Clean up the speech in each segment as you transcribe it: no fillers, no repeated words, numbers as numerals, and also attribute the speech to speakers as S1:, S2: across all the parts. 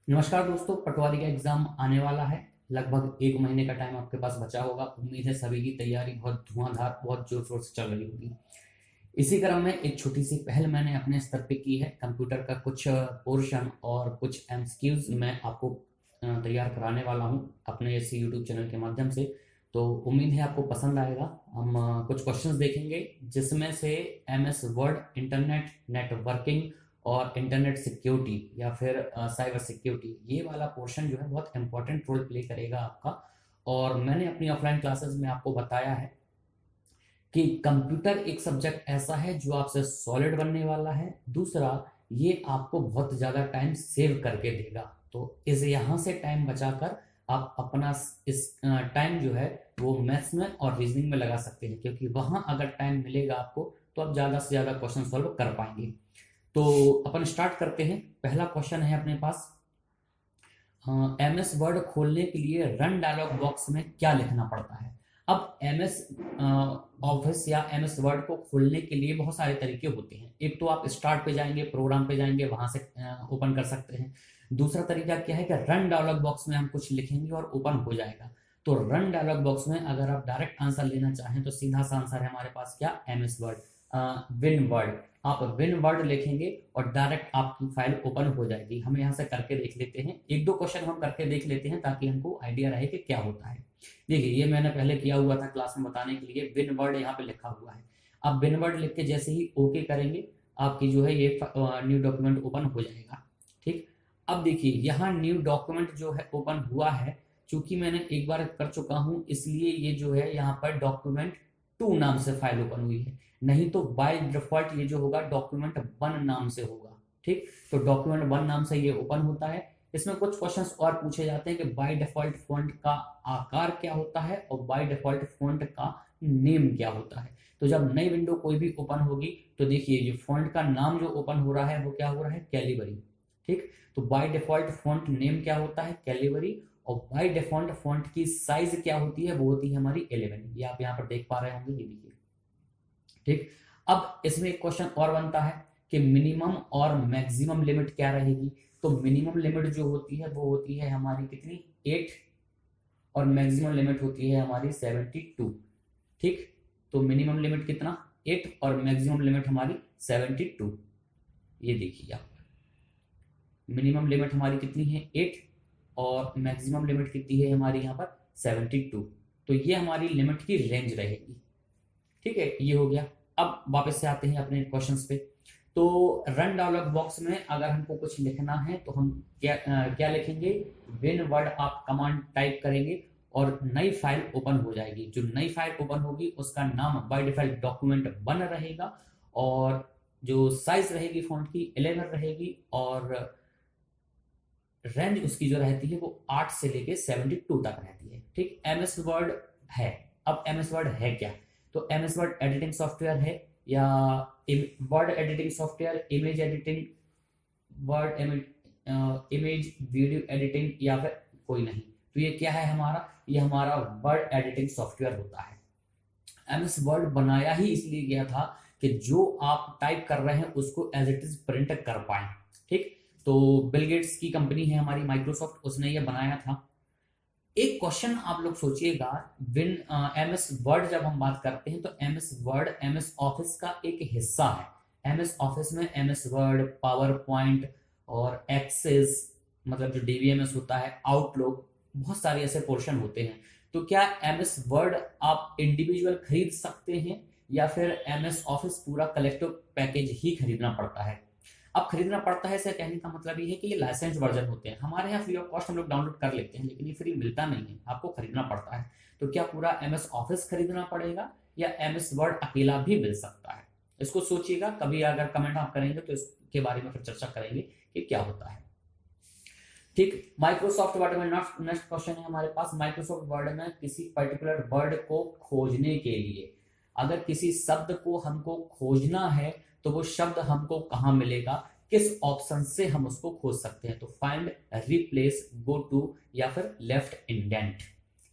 S1: नमस्कार दोस्तों, पटवारी का एग्जाम आने वाला है। लगभग एक महीने का टाइम आपके पास बचा होगा। उम्मीद है सभी की तैयारी बहुत धुआंधार, बहुत जोर शोर से चल रही होगी। इसी क्रम में एक छोटी सी पहल मैंने अपने स्तर पे की है। कंप्यूटर का कुछ पोर्शन और कुछ एमसीक्यूज मैं आपको तैयार कराने वाला हूं अपने इस यूट्यूब चैनल के माध्यम से। तो उम्मीद है आपको पसंद आएगा। हम कुछ क्वेश्चंस देखेंगे जिसमें से एमएस वर्ड, इंटरनेट नेटवर्किंग और इंटरनेट सिक्योरिटी या फिर साइबर सिक्योरिटी, ये वाला पोर्शन जो है बहुत इंपॉर्टेंट रोल प्ले करेगा आपका। और मैंने अपनी ऑफलाइन क्लासेस में आपको बताया है कि कंप्यूटर एक सब्जेक्ट ऐसा है जो आपसे सॉलिड बनने वाला है। दूसरा, ये आपको बहुत ज़्यादा टाइम सेव करके देगा। तो इस यहाँ से टाइम बचाकर आप अपना इस टाइम जो है वो मैथ्स में और रीजनिंग में लगा सकते हैं, क्योंकि वहाँ अगर टाइम मिलेगा आपको तो आप ज़्यादा से ज़्यादा क्वेश्चन सॉल्व कर पाएंगे। तो अपन स्टार्ट करते हैं। पहला क्वेश्चन है अपने पास, एमएस वर्ड खोलने के लिए रन डायलॉग बॉक्स में क्या लिखना पड़ता है। अब एमएस ऑफिस या एमएस वर्ड को खोलने के लिए बहुत सारे तरीके होते हैं। एक तो आप स्टार्ट पे जाएंगे, प्रोग्राम पे जाएंगे, वहां से ओपन कर सकते हैं। दूसरा तरीका क्या है कि रन डायलॉग बॉक्स में हम कुछ लिखेंगे और ओपन हो जाएगा। तो रन डायलॉग बॉक्स में अगर आप डायरेक्ट आंसर लेना चाहें तो सीधा सा आंसर है हमारे पास क्या, एमएस वर्ड, विन वर्ड। आप विन वर्ड लिखेंगे और डायरेक्ट आपकी फाइल ओपन हो जाएगी। हम यहाँ से करके देख लेते हैं, एक दो क्वेश्चन हम करके देख लेते हैं ताकि हमको आइडिया रहे कि क्या होता है। देखिए, ये मैंने पहले किया हुआ था क्लास में बताने के लिए। विन वर्ड यहाँ पे लिखा हुआ है। आप विन वर्ड लिख के जैसे ही ओके करेंगे, आपकी जो है ये न्यू डॉक्यूमेंट ओपन हो जाएगा। ठीक, अब देखिए यहाँ न्यू डॉक्यूमेंट जो है ओपन हुआ है। चूंकि मैंने एक बार कर चुका हूं, इसलिए ये जो है यहाँ पर डॉक्यूमेंट 2 नाम से फाइल ओपन हुई है। नहीं तो बाय डिफॉल्ट ये जो होगा डॉक्यूमेंट 1 नाम से होगा। ठीक, तो डॉक्यूमेंट 1 नाम से ये ओपन होता है। इसमें कुछ क्वेश्चंस और पूछे जाते हैं कि बाय डिफॉल्ट फॉन्ट का आकार क्या होता है और बाय डिफॉल्ट फॉन्ट का नेम क्या होता है। तो जब नई विंडो कोई भी ओपन होगी तो देखिए ये फॉन्ट का नाम जो ओपन हो रहा है वो क्या हो रहा है, कैलिबरी। ठीक, तो बाय डिफॉल्ट फॉन्ट नेम क्या होता है, कैलिबरी। और बाय डिफॉल्ट फॉन्ट की साइज क्या होती है, वो होती है हमारी 11। ये आप यहाँ पर देख पा रहे होंगे, ये देखिए। ठीक, अब इसमें एक क्वेश्चन और बनता है कि मिनिमम और मैक्सिमम लिमिट क्या रहेगी। तो मिनिमम लिमिट जो होती है वो होती है हमारी कितनी, 8, और मैक्सिमम लिमिट होती है हमारी 72। ठीक, तो मिनिमम लिमिट कितना, 8, और मैक्सिमम लिमिट हमारी 72। ये देखिए आप, मिनिमम लिमिट हमारी कितनी है 8 और मैक्सिमम लिमिट कितनी है हमारी यहाँ पर 72। तो ये हमारी लिमिट की रेंज रहेगी। ठीक है, ये हो गया। अब वापस से आते हैं अपने क्वेश्चंस पे। तो रन डायलॉग बॉक्स में अगर हमको कुछ लिखना है तो हम क्या लिखेंगे, विन वर्ड आप कमांड टाइप करेंगे और नई फाइल ओपन हो जाएगी। जो नई फाइल ओपन होगी उसका नाम बाय डिफॉल्ट डॉक्यूमेंट 1 रहेगा, और जो साइज रहेगी फॉन्ट की 11 रहेगी, और रेंज उसकी जो रहती है वो 8 से लेके 72 तक रहती है। ठीक, एमएस वर्ड है। अब एमएस वर्ड है क्या, तो एमएस वर्ड एडिटिंग सॉफ्टवेयर है या word editing software, image editing, word image video editing, या फिर कोई नहीं। तो ये क्या है हमारा, ये हमारा वर्ड एडिटिंग सॉफ्टवेयर होता है। एमएस वर्ड बनाया ही इसलिए गया था कि जो आप टाइप कर रहे हैं उसको एज इट इज प्रिंट कर पाए। ठीक, तो बिल गेट्स की कंपनी है हमारी माइक्रोसॉफ्ट, उसने ये बनाया था। एक क्वेश्चन आप लोग सोचिएगा, विन एमएस वर्ड जब हम बात करते हैं तो एमएस वर्ड एमएस ऑफिस का एक हिस्सा है। एमएस ऑफिस में एमएस वर्ड, पावर पॉइंट और एक्सेस, मतलब जो डीवीएमएस होता है, आउटलुक, बहुत सारे ऐसे पोर्शन होते हैं। तो क्या एमएस वर्ड आप इंडिविजुअल खरीद सकते हैं या फिर एमएस ऑफिस पूरा कलेक्टिव पैकेज ही खरीदना पड़ता है। अब खरीदना पड़ता है से कहने का मतलब ये है कि ये लाइसेंस वर्जन होते हैं। हमारे यहाँ फ्री ऑफ कॉस्ट हम लोग डाउनलोड कर लेते हैं, लेकिन ये फ्री मिलता नहीं है, आपको खरीदना पड़ता है। तो क्या पूरा एमएस ऑफिस खरीदना पड़ेगा या एमएस वर्ड अकेला भी मिल सकता है, इसको सोचिएगा। कभी अगर कमेंट आप करेंगे तो इसके बारे में फिर चर्चा करेंगे कि क्या होता है। ठीक, माइक्रोसॉफ्ट वर्ड में नेक्स्ट क्वेश्चन है हमारे पास। माइक्रोसॉफ्ट वर्ड में किसी पर्टिकुलर वर्ड को खोजने के लिए, अगर किसी शब्द को हमको खोजना है तो वो शब्द हमको कहाँ मिलेगा, किस ऑप्शन से हम उसको खोज सकते हैं। तो फाइंड, रिप्लेस, गो टू, या फिर लेफ्ट इंडेंट,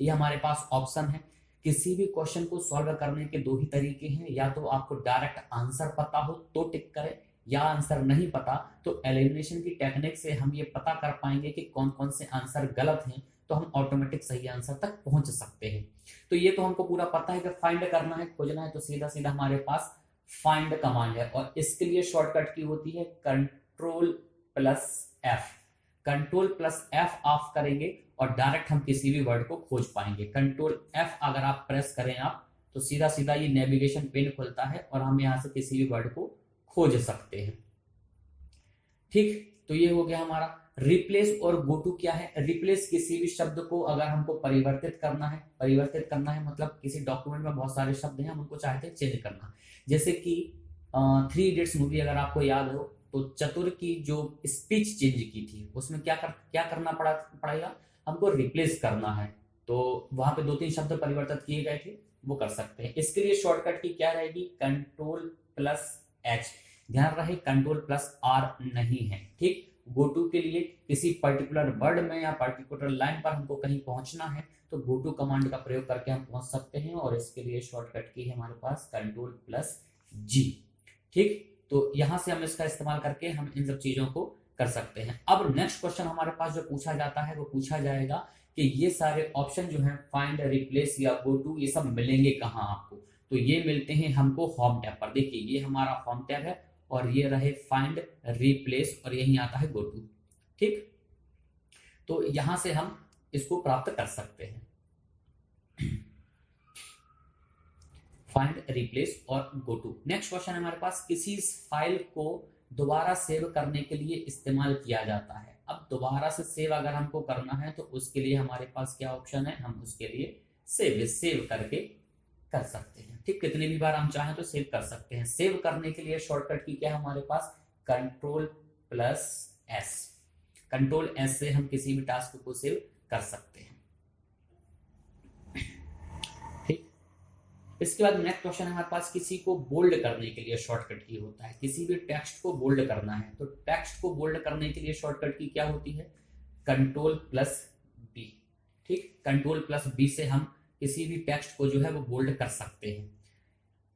S1: ये हमारे पास ऑप्शन है। किसी भी क्वेश्चन को सॉल्व करने के दो ही तरीके हैं, या तो आपको डायरेक्ट आंसर पता हो तो टिक करें, या आंसर नहीं पता, तो एलिमिनेशन की टेक्निक से हम ये पता कर पाएंगे कि कौन कौन से आंसर गलत हैं, तो हम ऑटोमेटिक सही आंसर तक पहुंच सकते हैं। तो ये तो हमको पूरा पता है कि फाइंड करना है, खोजना है, तो सीधा सीधा हमारे पास फाइंड कमांड है, और इसके लिए शॉर्टकट की होती है control plus F. Control plus F of करेंगे और डायरेक्ट हम किसी भी वर्ड को खोज पाएंगे। कंट्रोल एफ अगर आप प्रेस करें आप, तो सीधा सीधा ये नेविगेशन पेन खुलता है और हम यहां से किसी भी वर्ड को खोज सकते हैं। ठीक, तो ये हो गया हमारा। रिप्लेस और गो टू क्या है? रिप्लेस किसी भी शब्द को अगर हमको परिवर्तित करना है मतलब किसी डॉक्यूमेंट में बहुत सारे शब्द हैं, हम उनको चाहते हैं चेंज करना। जैसे कि 3 इडियट्स मूवी अगर आपको याद हो, तो चतुर की जो स्पीच चेंज की थी उसमें क्या करना पड़ेगा, हमको रिप्लेस करना है। तो वहां पे 2-3 शब्द परिवर्तित किए गए थे, वो कर सकते हैं। इसके लिए शॉर्टकट की क्या रहेगी? Control plus H. ध्यान रहे कंट्रोल प्लस आर नहीं है। ठीक, गो टू के लिए किसी पर्टिकुलर वर्ड में या पर्टिकुलर लाइन पर हमको कहीं पहुंचना है, तो गो टू कमांड का प्रयोग करके हम पहुंच सकते हैं, और इसके लिए शॉर्टकट की है हमारे पास कंट्रोल प्लस जी। ठीक, तो यहां से हम इसका इस्तेमाल करके हम इन सब चीजों को कर सकते हैं। अब नेक्स्ट क्वेश्चन हमारे पास जो पूछा जाता है, वो पूछा जाएगा कि ये सारे ऑप्शन जो हैं फाइंड, रिप्लेस या गो टू, ये सब मिलेंगे कहाँ आपको? तो ये मिलते हैं हमको होम टैब पर। देखिए ये हमारा होम टैब है, और ये रहे फाइंड, रिप्लेस, और यही आता है गो टू। ठीक, तो यहां से हम इसको प्राप्त कर सकते हैं, फाइंड, रिप्लेस और गो टू। नेक्स्ट क्वेश्चन हमारे पास, किसी फाइल को दोबारा सेव करने के लिए इस्तेमाल किया जाता है। अब दोबारा से सेव अगर हमको करना है, तो उसके लिए हमारे पास क्या ऑप्शन है? हम उसके लिए सेव करके कर सकते हैं। ठीक, कितनी भी बार हम चाहें तो सेव कर सकते हैं। सेव करने के लिए शॉर्टकट की क्या है हमारे पास? Control plus S. Control S से हम किसी भी टास्क को सेव कर सकते हैं। ठीक, इसके बाद नेक्स्ट क्वेश्चन हमारे पास, किसी को बोल्ड करने के लिए शॉर्टकट की होता है। किसी भी टेक्स्ट को बोल्ड करना है, तो टेक्स्ट को बोल्ड करने के लिए शॉर्टकट की क्या होती है? Control plus B. ठीक, कंट्रोल प्लस बी से हम किसी भी टेक्स्ट को जो है वो बोल्ड कर सकते हैं।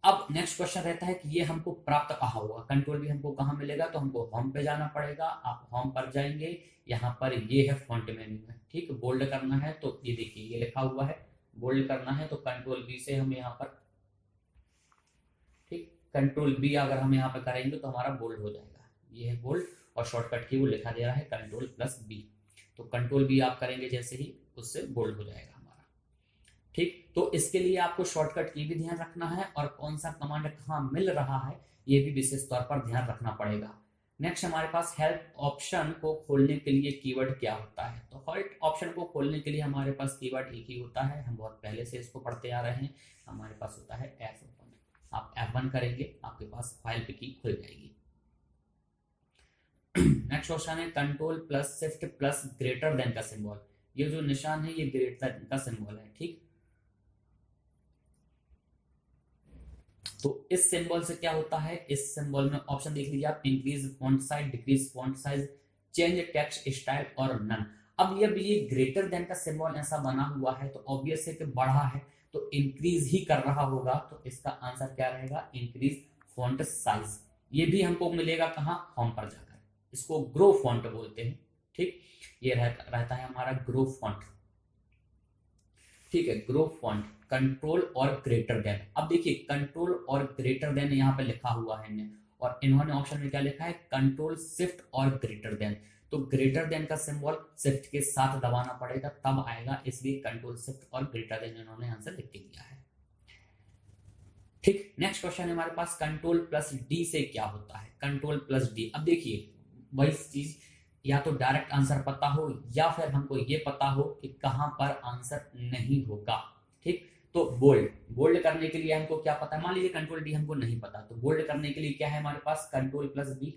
S1: अब नेक्स्ट क्वेश्चन रहता है कि ये हमको प्राप्त कहाँ होगा? कंट्रोल भी हमको कहाँ मिलेगा? तो हमको होम पे जाना पड़ेगा। आप होम पर जाएंगे, यहाँ पर ये है फॉन्ट मेन्यू में। ठीक, बोल्ड करना है तो ये देखिए ये लिखा हुआ है, बोल्ड करना है तो कंट्रोल बी से हम यहाँ पर, ठीक, कंट्रोल बी अगर हम यहाँ पे करेंगे तो हमारा बोल्ड हो जाएगा। ये है बोल्ड, और शॉर्टकट की वो लिखा दे रहा है कंट्रोल प्लस बी। तो कंट्रोल बी आप करेंगे जैसे ही, उससे बोल्ड हो जाएगा हमारा। ठीक, तो इसके लिए आपको शॉर्टकट की भी ध्यान रखना है, और कौन सा कमांड कहाँ मिल रहा है ये भी विशेष तौर पर ध्यान रखना पड़ेगा। नेक्स्ट हमारे पास, हेल्प ऑप्शन को खोलने के लिए कीवर्ड क्या होता है? तो हेल्प ऑप्शन को खोलने के लिए हमारे पास कीवर्ड एक ही होता है, हम बहुत पहले से इसको पढ़ते आ रहे हैं। हमारे पास होता है F1। आप F1 करेंगे, आपके पास फाइल की खुल जाएगी। नेक्स्ट क्वेश्चन है, control plus shift plus greater than का सिंबल। ये जो निशान है ये ग्रेटर देन का सिंबल है। ठीक, तो इस सिंबल से क्या होता है? इस सिंबल में ऑप्शन देख लीजिए आप, increase font size, decrease font size, change text style और नन। अब ये ग्रेटर देन का सिंबल ऐसा बना हुआ है, तो ऑब्वियस है कि बढ़ा है तो इंक्रीज ही कर रहा होगा, तो इसका आंसर क्या रहेगा? Increase font size. ये भी हमको मिलेगा कहाँ? होम पर जाकर। इसको ग्रो फॉन्ट बोलते हैं। ठीक, ये रहता है हमारा ग्रो फॉन्ट। ठीक है, ग्रो फॉन्ट, कंट्रोल और ग्रेटर देन। अब देखिए कंट्रोल और ग्रेटर देन यहाँ पे लिखा हुआ है इन्हें, और इन्होंने ऑप्शन में क्या लिखा है? कंट्रोल शिफ्ट और ग्रेटर देन। तो ग्रेटर देन का सिंबल शिफ्ट के साथ दबाना पड़ेगा तब आएगा, इसलिए कंट्रोल शिफ्ट और ग्रेटर देन इन्होंने आंसर लिख के दिया है। ठीक, नेक्स्ट क्वेश्चन है हमारे पास, कंट्रोल प्लस डी से क्या होता है? कंट्रोल प्लस डी, अब देखिए वही चीज, या तो डायरेक्ट आंसर पता हो या फिर हमको ये पता हो कि कहां पर आंसर नहीं होगा। ठीक, तो बोल्ड करने के लिए हमको क्या पता है? मान लीजिए कंट्रोल डी हमको नहीं पता, तो बोल्ड करने के लिए क्या है हमारे पास? Control plus B.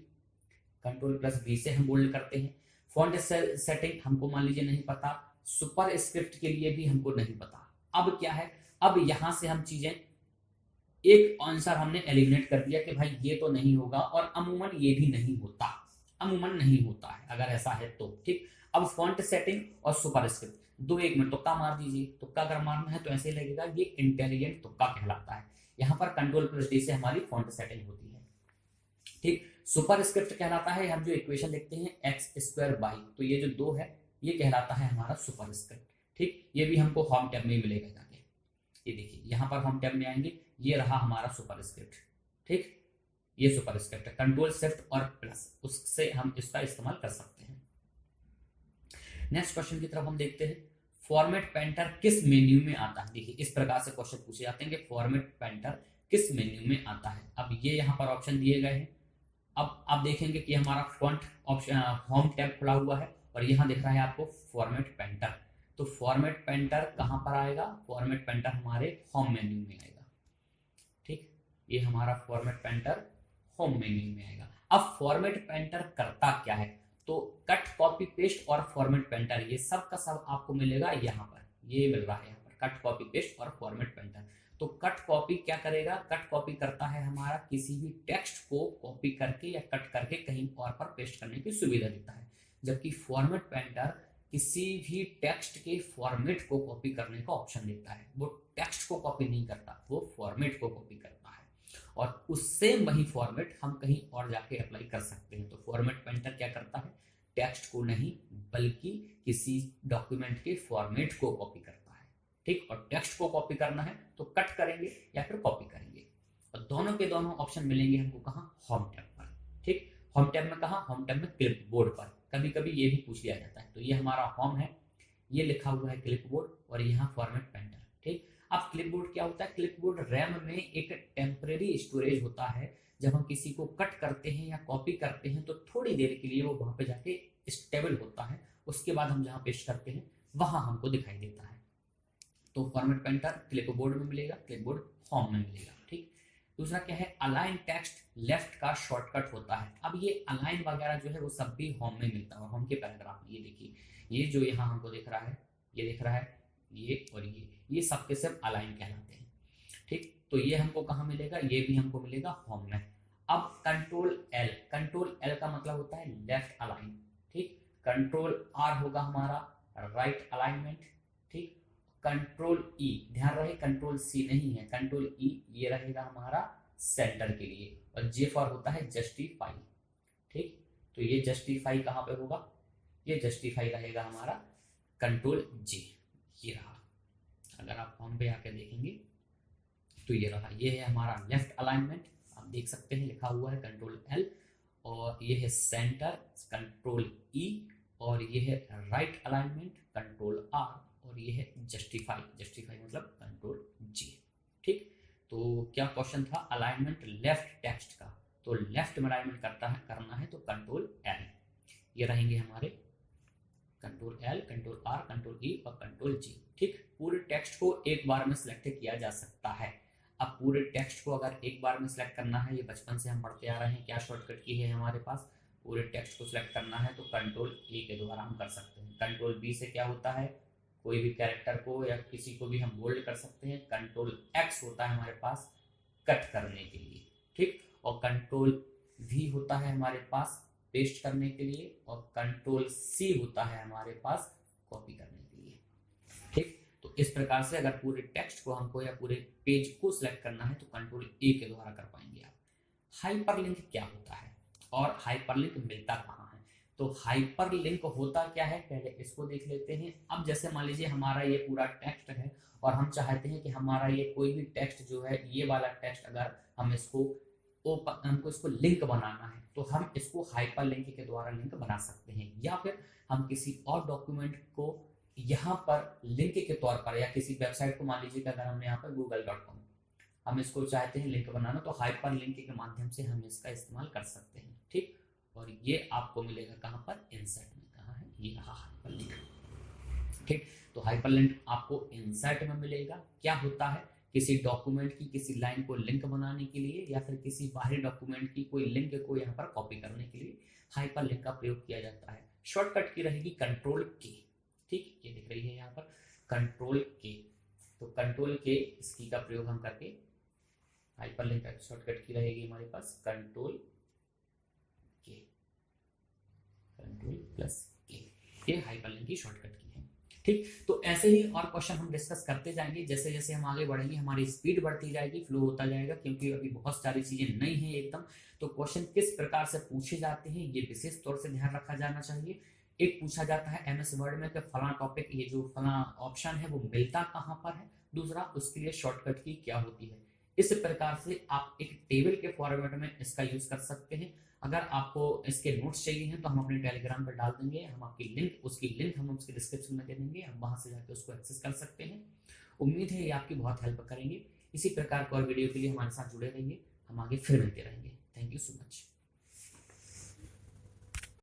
S1: Control plus B से हम बोल्ड करते हैं। फॉन्ट सेटिंग हमको मान लीजिए नहीं पता, सुपर स्क्रिप्ट के लिए भी हमको नहीं पता। अब क्या है? अब यहां से हम चीजें, एक आंसर हमने एलिमिनेट कर दिया कि भाई ये तो नहीं होगा, और अमूमन ये भी नहीं होता, अमूमन नहीं होता है अगर ऐसा है तो। ठीक, अब फॉन्ट सेटिंग और सुपर स्क्रिप्ट, दो एक में तुक्का मार दीजिए। तुक्का अगर मारना है तो ऐसे लगेगा, ये इंटेलिजेंट तुक्का कहलाता है। यहाँ पर कंट्रोल प्लस डी से हमारी फॉन्ट सेटिंग होती है। ठीक, सुपर स्क्रिप्ट कहलाता है हम जो इक्वेशन लिखते हैं एक्स स्क्वायर बाई, तो ये जो 2 है ये कहलाता है हमारा सुपर स्क्रिप्ट। ठीक, ये भी हमको होम टैब में मिलेगा जाके। ये देखिए यहाँ पर होम टैब में आएंगे, ये रहा हमारा सुपर स्क्रिप्ट। ठीक, ये सुपर स्क्रिप्ट है, कंट्रोल शिफ्ट और प्लस, उससे हम इसका इस्तेमाल कर सकते हैं। नेक्स्ट क्वेश्चन की तरफ हम देखते हैं, फॉर्मेट पेंटर किस मेन्यू में आता है। देखिए इस प्रकार से क्वेश्चन पूछे जाते हैं कि फॉर्मेट पेंटर किस मेन्यू में आता है। अब ये यहाँ पर ऑप्शन दिए गए हैं। अब आप देखेंगे कि हमारा फॉन्ट ऑप्शन होम टैब खुला हुआ है और यहाँ दिख रहा है आपको फॉर्मेट पेंटर। तो फॉर्मेट पेंटर कहाँ पर आएगा, फॉर्मेट पेंटर हमारे होम मेन्यू में आएगा। ठीक, ये हमारा फॉर्मेट पेंटर होम मेन्यू में आएगा। अब फॉर्मेट पेंटर करता क्या है, तो कट कॉपी पेस्ट और फॉर्मेट पेंटर ये सब का सब आपको मिलेगा यहाँ पर, ये मिल रहा है यहाँ पर कट कॉपी पेस्ट और फॉर्मेट पेंटर। तो कट कॉपी क्या करेगा, कट कॉपी करता है हमारा किसी भी टेक्स्ट को कॉपी करके या कट करके कहीं और पर पेस्ट करने की सुविधा देता है, जबकि फॉर्मेट पेंटर किसी भी टेक्स्ट के फॉर्मेट को कॉपी करने का ऑप्शन देता है। वो टेक्स्ट को कॉपी नहीं करता, वो फॉर्मेट को कॉपी करता है और उससे वही फॉर्मेट हम कहीं और जाके अप्लाई कर सकते हैं। तो फॉर्मेट पेंटर क्या करता है, टेक्स्ट को नहीं बल्कि किसी डॉक्यूमेंट के फॉर्मेट को कॉपी करता है। ठीक, और टेक्स्ट को कॉपी करना है तो कट करेंगे या फिर कॉपी करेंगे, और दोनों के दोनों ऑप्शन मिलेंगे हमको कहाँ, होम टैब पर। ठीक, होम टैब में कहाँ, होम टैब में क्लिप बोर्ड पर। कभी कभी ये भी पूछ लिया जाता है। तो ये हमारा होम है, ये लिखा हुआ है क्लिप बोर्ड और यहाँ फॉर्मेट पेंटर। ठीक, अब क्लिपबोर्ड क्या होता है, क्लिपबोर्ड रैम में एक टेम्परेरी स्टोरेज होता है। जब हम किसी को कट करते हैं या कॉपी करते हैं तो थोड़ी देर के लिए वो वहां पे जाके स्टेबल होता है, उसके बाद हम जहाँ पेस्ट करते हैं वहां हमको दिखाई देता है। तो फॉर्मेट पेंटर क्लिपबोर्ड में मिलेगा, क्लिपबोर्ड होम में मिलेगा। ठीक, दूसरा क्या है, अलाइन टेक्स्ट लेफ्ट का शॉर्टकट होता है। अब ये अलाइन वगैरह जो है वो सब भी होम में मिलता है और होम के पैराग्राफ में। ये देखिए, ये जो यहाँ हमको दिख रहा है, ये दिख रहा है, ये और ये सब के सब अलाइन कहलाते हैं। ठीक, तो ये हमको कहाँ मिलेगा, ये भी हमको मिलेगा होम में। अब कंट्रोल एल, कंट्रोल एल का मतलब होता है लेफ्ट अलाइन। ठीक, कंट्रोल आर होगा हमारा राइट अलाइनमेंट। ठीक, कंट्रोल ई, ध्यान रहे कंट्रोल सी नहीं है, कंट्रोल ई ये रहेगा हमारा सेंटर के लिए, और जे फॉर होता है जस्टिफाई। ठीक, तो ये जस्टिफाई कहाँ पे होगा, ये जस्टिफाई रहेगा हमारा कंट्रोल जे, ये रहा। अगर आप फॉर्म पे आके देखेंगे तो ये रहा, ये है हमारा लेफ्ट अलाइनमेंट, आप देख सकते हैं लिखा हुआ है कंट्रोल एल, और ये है सेंटर कंट्रोल ई, और ये है राइट अलाइनमेंट कंट्रोल आर, और ये है जस्टिफाई, जस्टिफाई मतलब कंट्रोल जी। ठीक, तो क्या क्वेश्चन था, अलाइनमेंट लेफ्ट टेक्स्ट का, तो लेफ्ट में अलाइनमेंट करना है तो कंट्रोल एल, ये रहेंगे हमारे control L, control R, control E और कंट्रोल जी। ठीक, पूरे टेक्स्ट को एक बार में सिलेक्ट किया जा सकता है। अब पूरे टेक्स्ट को अगर एक बार में सिलेक्ट करना है, ये बचपन से हम पढ़ते आ रहे हैं, क्या शॉर्टकट की है हमारे पास, पूरे टेक्स्ट को सिलेक्ट करना है तो कंट्रोल ए के द्वारा हम कर सकते हैं। कंट्रोल बी से क्या होता है, कोई भी कैरेक्टर को या किसी को भी हम बोल्ड कर सकते हैं। कंट्रोल एक्स होता है हमारे पास कट करने के लिए। ठीक, और कंट्रोल वी होता है हमारे पास पेस्ट करने के लिए, और कंट्रोल सी होता है हमारे पास कॉपी करने के लिए। ठीक, तो इस प्रकार से अगर पूरे टेक्स्ट को हमको या पूरे पेज को सिलेक्ट करना है तो कंट्रोल ए के द्वारा कर पाएंगे आप। हाइपरलिंक क्या होता है और हाइपरलिंक मिलता कहाँ है, तो हाइपरलिंक होता क्या है, पहले इसको देख लेते हैं। अब जैसे मान लीजिए हमारा ये पूरा टेक्स्ट है और हम चाहते हैं कि हमारा ये कोई भी टेक्स्ट जो है, ये वाला टेक्स्ट अगर हम हमको इसको लिंक बनाना है तो हम इसको हाइपर लिंक के द्वारा लिंक बना सकते हैं, या फिर हम किसी और डॉक्यूमेंट को यहाँ पर लिंक के तौर पर, या किसी वेबसाइट को मान लीजिए कि अगर हमने यहाँ पर google.com हम इसको चाहते हैं लिंक बनाना, तो हाइपर लिंक के माध्यम से हम इसका इस्तेमाल कर सकते हैं। ठीक, और ये आपको मिलेगा कहाँ पर, इंसर्ट में। कहाँ है, ये रहा हाइपर लिंक। ठीक, तो हाइपर लिंक आपको इंसर्ट में मिलेगा। क्या होता है, किसी डॉक्यूमेंट की किसी लाइन को लिंक बनाने के लिए या फिर किसी बाहरी डॉक्यूमेंट की कोई लिंक को यहाँ पर कॉपी करने के लिए हाइपर लिंक का प्रयोग किया जाता है। शॉर्टकट की रहेगी कंट्रोल के। ठीक, ये दिख रही है यहाँ पर कंट्रोल के, तो कंट्रोल के इसकी का प्रयोग हम करके हाइपर लिंक का शॉर्टकट की रहेगी हमारे पास कंट्रोल के, कंट्रोल प्लस के, ये हाइपर लिंक की शॉर्टकट की है। ठीक, तो ऐसे ही और क्वेश्चन हम डिस्कस करते जाएंगे। जैसे जैसे हम आगे बढ़ेंगे हमारी स्पीड बढ़ती जाएगी, फ्लो होता जाएगा, क्योंकि अभी बहुत सारी चीजें नई हैं एकदम। तो क्वेश्चन किस प्रकार से पूछे जाते हैं ये विशेष तौर से ध्यान रखा जाना चाहिए। एक पूछा जाता है एमएस वर्ड में कि फला टॉपिक, ये जो फला ऑप्शन है वो मिलता कहाँ पर है। दूसरा, उसके लिए शॉर्टकट की क्या होती है। इस प्रकार से आप एक टेबल के फॉर्मेट में इसका यूज कर सकते हैं। अगर आपको इसके नोट्स चाहिए हैं तो हम अपने टेलीग्राम पर डाल देंगे, हम आपकी लिंक हम उसके डिस्क्रिप्शन में दे देंगे, आप वहां से जाकर उसको एक्सेस कर सकते हैं। उम्मीद है ये आपकी बहुत हेल्प करेंगे। इसी प्रकार के और वीडियो के लिए हमारे साथ जुड़े रहिए, हम आगे फिर मिलते रहेंगे। Thank you so much.